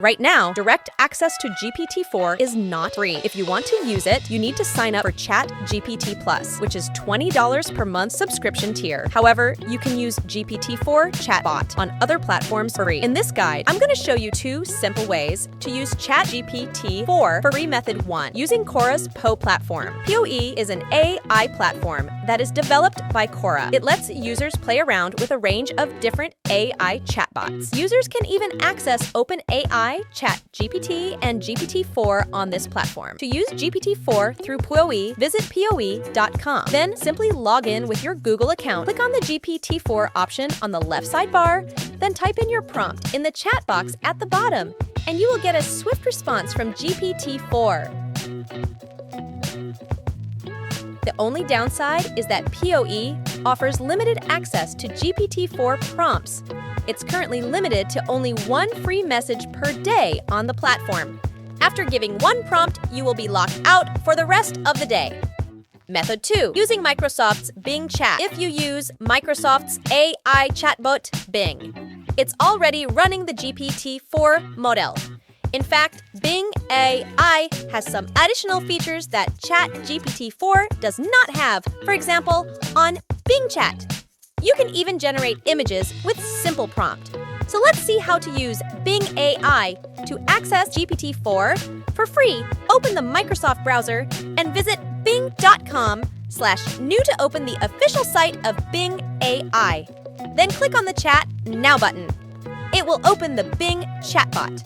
Right now, direct access to GPT-4 is not free. If you want to use it, you need to sign up for ChatGPT Plus, which is $20 per month subscription tier. However, you can use GPT-4 chatbot on other platforms for free. In this guide, I'm going to show you 2 simple ways to use ChatGPT-4 for free. Method 1, using Quora's Poe platform. PoE is an AI platform that is developed by Quora. It lets users play around with a range of different AI chatbots. Users can even access OpenAI, ChatGPT, and GPT-4 on this platform. To use GPT-4 through PoE, visit PoE.com. Then simply log in with your Google account. Click on the GPT-4 option on the left sidebar, then type in your prompt in the chat box at the bottom, and you will get a swift response from GPT-4. The only downside is that PoE offers limited access to GPT-4 prompts. It's currently limited to only 1 free message per day on the platform. After giving 1 prompt, you will be locked out for the rest of the day. Method 2, using Microsoft's Bing Chat. If you use Microsoft's AI chatbot, Bing, it's already running the GPT-4 model. In fact, Bing AI has some additional features that ChatGPT-4 does not have. For example, on Bing Chat, you can even generate images with simple prompt. So let's see how to use Bing AI to access GPT-4 for free. Open the Microsoft browser and visit bing.com/new to open the official site of Bing AI. Then click on the Chat Now button. It will open the Bing chatbot.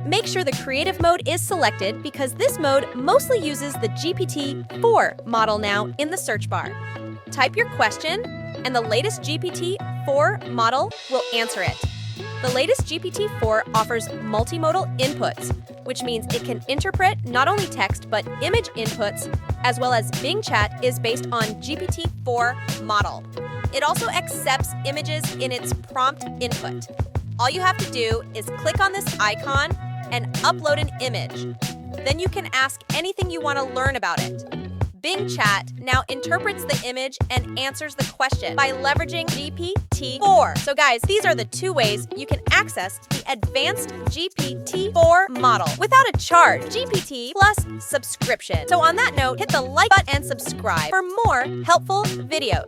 Make sure the creative mode is selected because this mode mostly uses the GPT-4 model now in the search bar. Type your question, and the latest GPT-4 model will answer it. The latest GPT-4 offers multimodal inputs, which means it can interpret not only text but image inputs, as well as Bing Chat is based on GPT-4 model. It also accepts images in its prompt input. All you have to do is click on this icon and upload an image. Then you can ask anything you want to learn about it. Bing Chat now interprets the image and answers the question by leveraging GPT-4. So guys, these are the 2 ways you can access the advanced GPT-4 model without a charge. GPT Plus subscription. So on that note, hit the like button and subscribe for more helpful videos.